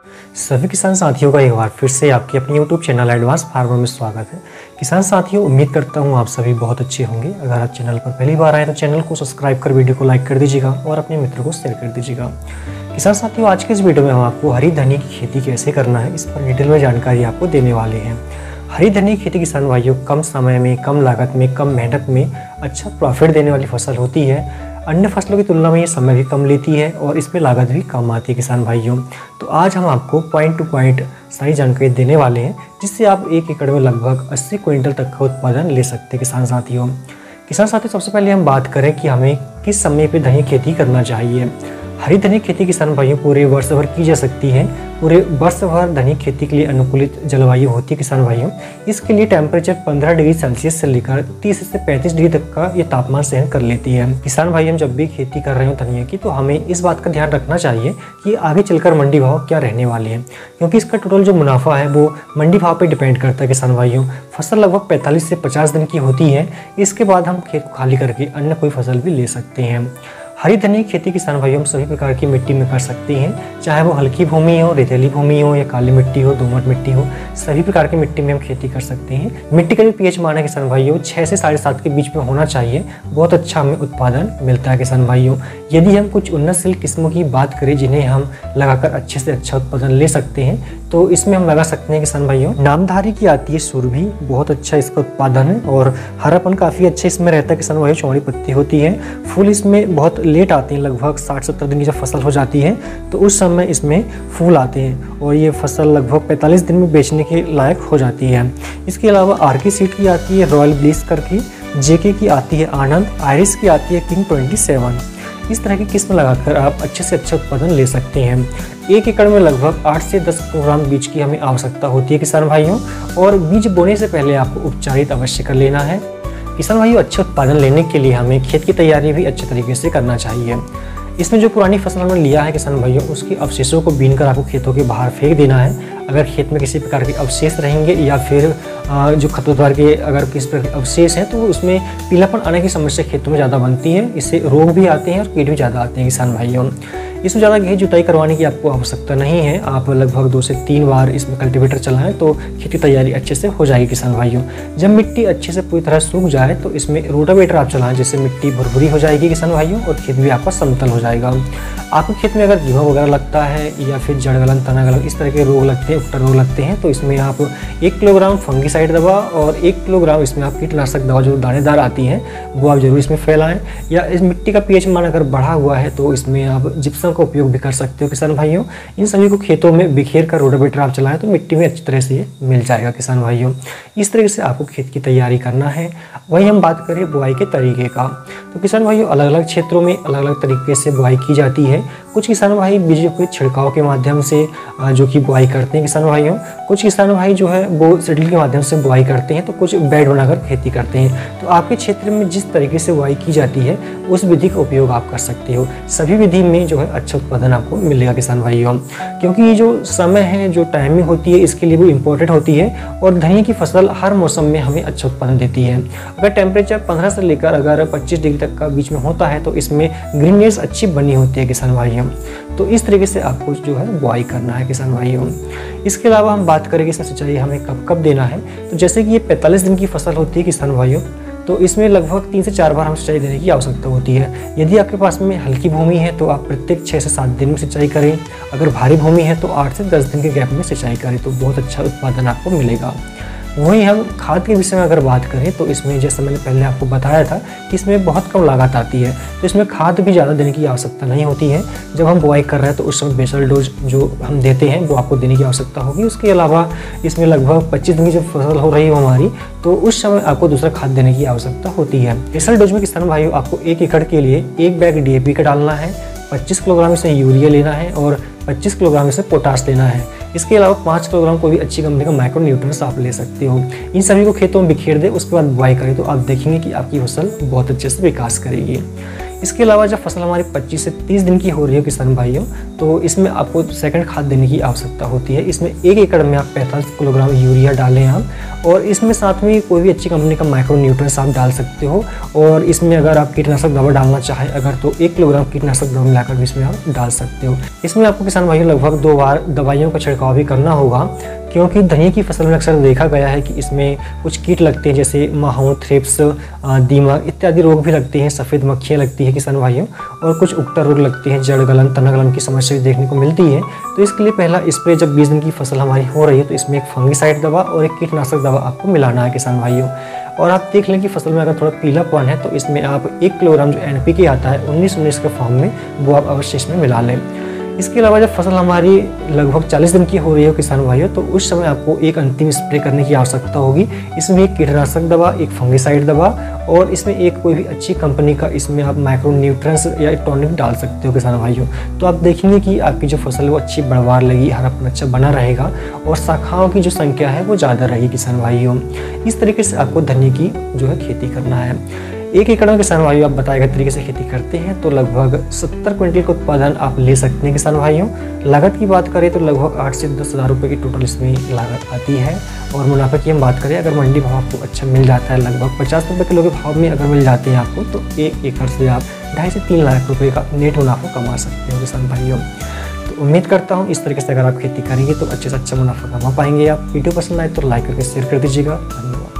सभी किसान साथियों का एक बार फिर से आपके अपने YouTube चैनल एडवांस फार्मर में स्वागत है। किसान साथियों, उम्मीद करता हूँ आप सभी बहुत अच्छे होंगे। अगर आप चैनल पर पहली बार आए तो चैनल को सब्सक्राइब कर वीडियो को लाइक कर दीजिएगा और अपने मित्रों को शेयर कर दीजिएगा। किसान साथियों, आज के इस वीडियो में हम आपको हरी धनिया की खेती कैसे करना है इस पर डिटेल में जानकारी आपको देने वाले हैं। हरी धनिया की खेती किसान भाइयों कम समय में, कम लागत में, कम मेहनत में अच्छा प्रॉफिट देने वाली फसल होती है। अन्य फसलों की तुलना में ये समय भी कम लेती है और इसमें लागत भी कम आती है किसान भाइयों। तो आज हम आपको पॉइंट टू पॉइंट सारी जानकारी देने वाले हैं, जिससे आप 1 एकड़ में लगभग 80 क्विंटल तक का उत्पादन ले सकते हैं किसान साथियों। सबसे पहले हम बात करें कि हमें किस समय पे धनिया खेती करना चाहिए। हरी धनिया खेती किसान भाइयों पूरे वर्ष भर की जा सकती है। पूरे वर्ष भर धनिया खेती के लिए अनुकूलित जलवायु होती है किसान भाइयों। इसके लिए टेम्परेचर 15 डिग्री सेल्सियस से लेकर 30 से 35 डिग्री तक का ये तापमान सहन कर लेती है। किसान भाइयों जब भी खेती कर रहे हो धनिया की, तो हमें इस बात का ध्यान रखना चाहिए कि आगे चलकर मंडी भाव क्या रहने वाले हैं, क्योंकि इसका टोटल जो मुनाफा है वो मंडी भाव पर डिपेंड करता है किसान भाइयों। फसल लगभग 45 से 50 दिन की होती है। इसके बाद हम खेत को खाली करके अन्य कोई फसल भी ले सकते हैं। हरी धनिया की खेती किसान भाइयों हम सभी प्रकार की मिट्टी में कर सकते हैं, चाहे वो हल्की भूमि हो, रेतीली भूमि हो या काली मिट्टी हो, दोमट मिट्टी हो, सभी प्रकार की मिट्टी में हम खेती कर सकते हैं। मिट्टी का जो पीएच मान है किसान भाइयों 6 से 7.5 के बीच में होना चाहिए। बहुत अच्छा हमें उत्पादन मिलता है किसान भाइयों। यदि हम कुछ उन्नतशील किस्मों की बात करें जिन्हें हम लगाकर अच्छे से अच्छा उत्पादन ले सकते हैं, तो इसमें हम लगा सकते हैं किसान भाइयों। नामधारी की आती है सुरभि, बहुत अच्छा इसका उत्पादन है और हरापन काफ़ी अच्छा इसमें रहता है किसान भाइयों। चौड़ी पत्ती होती है, फूल इसमें बहुत लेट आते हैं, लगभग 60-70 दिन की जब फसल हो जाती है तो उस समय इसमें फूल आते हैं और ये फसल लगभग 45 दिन में बेचने के लायक हो जाती है। इसके अलावा आर.के. सीड की आती है रॉयल ब्लिस करके, जे.के. की आती है आनंद, आयरिस की आती है किंग 27। इस तरह की किस्म लगाकर आप अच्छे से अच्छा उत्पादन ले सकते हैं। 1 एकड़ में लगभग 8 से 10 किलोग्राम बीज की हमें आवश्यकता होती है किसान भाइयों, और बीज बोने से पहले आपको उपचारित अवश्य कर लेना है। किसान भाइयों अच्छे उत्पादन लेने के लिए हमें खेत की तैयारी भी अच्छे तरीके से करना चाहिए। इसमें जो पुरानी फसल हमने लिया है किसान भाइयों, उसके अवशेषों को बीनकर आपको खेतों के बाहर फेंक देना है। अगर खेत में किसी प्रकार के अवशेष रहेंगे या फिर जो खरपतवार के अगर किसी प्रकार के अवशेष हैं, तो उसमें पीलापन आने की समस्या खेतों में ज़्यादा बनती है। इससे रोग भी आते हैं और कीट भी ज़्यादा आते हैं किसान भाइयों। इसमें ज़्यादा गहरी जुताई करवाने की आपको आवश्यकता नहीं है। आप लगभग 2 से 3 बार इसमें कल्टीवेटर चलाएं तो खेत की तैयारी अच्छे से हो जाएगी किसान भाइयों। जब मिट्टी अच्छे से पूरी तरह सूख जाए तो इसमें रोटावेटर आप चलाएं, जिससे मिट्टी भुरभुरी हो जाएगी किसान भाइयों और खेत भी आपका समतल हो जाएगा। आपके खेत में अगर गेहूँ वगैरह लगता है या फिर जड़ गलन, तना गलन, इस तरह के रोग लगते हैं, उपटर रोग लगते हैं, तो इसमें आप 1 किलोग्राम फंगीसाइड दवा और 1 किलोग्राम इसमें आप कीटनाशक दवा जो दानेदार आती हैं वो आप जरूर इसमें फैलाएं। या इस मिट्टी का पीएच मान अगर बढ़ा हुआ है तो इसमें आप जिप्सम का उपयोग भी कर सकते हो किसान भाइयों। इन सभी को खेतों में बिखेर कर रोटावेटर आप चलाएं तो मिट्टी में अच्छी तरह से ये मिल जाएगा किसान भाइयों। इस तरीके से आपको खेत की तैयारी करना है। वहीं हम बात करें बुआई के तरीके का, तो किसान भाइयों अलग अलग क्षेत्रों में अलग अलग तरीके से बुआई की जाती है। कुछ किसान भाई बीजों के छिड़काव के माध्यम से जो कि बुआई करते हैं किसान भाइयों। कुछ किसान भाई जो है वो सेटल के माध्यम से बुआई करते हैं, तो कुछ बेड बनाकर खेती करते हैं। तो आपके क्षेत्र में जिस तरीके से बुआई की जाती है उस विधि का उपयोग आप कर सकते हो। सभी विधि में जो है अच्छा उत्पादन आपको मिलेगा किसान भाइयों, क्योंकि ये जो समय है, जो टाइमिंग होती है, इसके लिए वो इम्पोर्टेंट होती है। और धनिया की फसल हर मौसम में हमें अच्छा उत्पादन देती है। अगर टेम्परेचर 15 से लेकर अगर 25 डिग्री तक का बीच में होता है तो इसमें ग्रीननेस अच्छी बनी होती है किसान भाइयों। तो इस तरीके से आपको जो है बुआई करना है किसान भाइयों। इसके अलावा हम बात करें कि इसमें सिंचाई हमें कब कब देना है, तो जैसे कि ये 45 दिन की फसल होती है किसान भाइयों, तो इसमें लगभग 3 से 4 बार हम सिंचाई देने की आवश्यकता होती है। यदि आपके पास में हल्की भूमि है तो आप प्रत्येक 6 से 7 दिन में सिंचाई करें। अगर भारी भूमि है तो 8 से 10 दिन के गैप में सिंचाई करें, तो बहुत अच्छा उत्पादन आपको मिलेगा। वहीं हम खाद के विषय में अगर बात करें तो इसमें जैसे मैंने पहले आपको बताया था कि इसमें बहुत कम लागत आती है, तो इसमें खाद भी ज़्यादा देने की आवश्यकता नहीं होती है। जब हम बुआई कर रहे हैं तो उस समय बेसल डोज जो हम देते हैं वो आपको देने की आवश्यकता होगी। उसके अलावा इसमें लगभग 25 दिन की जब फसल हो रही हो हमारी, तो उस समय आपको दूसरा खाद देने की आवश्यकता होती है। बेसल डोज में किसान भाइयों आपको 1 एकड़ के लिए 1 बैग DAP का डालना है, 25 किलोग्राम इसमें यूरिया लेना है और 25 किलोग्राम इसमें पोटाश लेना है। इसके अलावा 5 किलोग्राम कोई भी अच्छी कंपनी का माइक्रो न्यूट्रिएंट्स आप ले सकते हो। इन सभी को खेतों में बिखेर दे, उसके बाद बुआई करें तो आप देखेंगे कि आपकी फसल बहुत अच्छे से विकास करेगी। इसके अलावा जब फसल हमारी 25 से 30 दिन की हो रही है किसान भाइयों, तो इसमें आपको सेकंड खाद देने की आवश्यकता होती है। इसमें 1 एकड़ में आप 45 किलोग्राम यूरिया डालें आप, और इसमें साथ में कोई भी अच्छी कंपनी का माइक्रो न्यूट्रिएंट्स आप डाल सकते हो। और इसमें अगर आप कीटनाशक दवा डालना चाहें अगर, तो 1 किलोग्राम कीटनाशक दवा मिलाकर भी इसमें आप डाल सकते हो। इसमें आपको किसान भाइयों लगभग 2 बार दवाइयों का छिड़काव भी करना होगा, क्योंकि धनिया की फसल में अक्सर देखा गया है कि इसमें कुछ कीट लगते हैं, जैसे माहो, थ्रिप्स, दीमक इत्यादि रोग भी लगते हैं, सफ़ेद मक्खियाँ लगती है किसान भाइयों, और कुछ उगता रोग लगते हैं, जड़ गलन, तना गलन की समस्या भी देखने को मिलती है। तो इसके लिए पहला स्प्रे जब 20 दिन की फसल हमारी हो रही है, तो इसमें एक फंगिसाइड दवा और एक कीटनाशक दवा आपको मिलाना है किसान भाइयों। और आप देख लें कि फसल में अगर थोड़ा पीलापन है, तो इसमें आप 1 किलोग्राम जो NPK आता है 19-19 के फॉर्म में, वो आप अवश्य इसमें मिला लें। इसके अलावा जब फसल हमारी लगभग 40 दिन की हो रही है किसान भाइयों, तो उस समय आपको एक अंतिम स्प्रे करने की आवश्यकता होगी। इसमें एक कीटनाशक दवा, एक फंगिसाइड दवा, और इसमें एक कोई भी अच्छी कंपनी का इसमें आप माइक्रो न्यूट्रिएंट्स या टॉनिक डाल सकते हो किसान भाइयों। तो आप देखेंगे कि आपकी जो फसल है वो अच्छी बढ़वार लगी, हरापन अच्छा बना रहेगा, और शाखाओं की जो संख्या है वो ज़्यादा रहेगी किसान भाइयों। इस तरीके से आपको धनिया की जो है खेती करना है। 1 एकड़ में किसान भाइयों आप बताए गए तरीके से खेती करते हैं तो लगभग 70 क्विंटल का उत्पादन आप ले सकते हैं किसान भाइयों। लागत की बात करें तो लगभग 8 से 10 हज़ार रुपये की टोटल इसमें लागत आती है। और मुनाफे की हम बात करें, अगर मंडी भाव आपको अच्छा मिल जाता है, लगभग 50 रुपये किलो के भाव में अगर मिल जाते हैं आपको, तो 1 एकड़ से आप 2.5 से 3 लाख रुपये का नेट मुनाफा कमा सकते हो किसान भाइयों। तो उम्मीद करता हूँ इस तरीके से अगर आप खेती करेंगे तो अच्छे से अच्छा मुनाफा कमा पाएंगे आप। वीडियो पसंद आए तो लाइक करके शेयर कर दीजिएगा। धन्यवाद।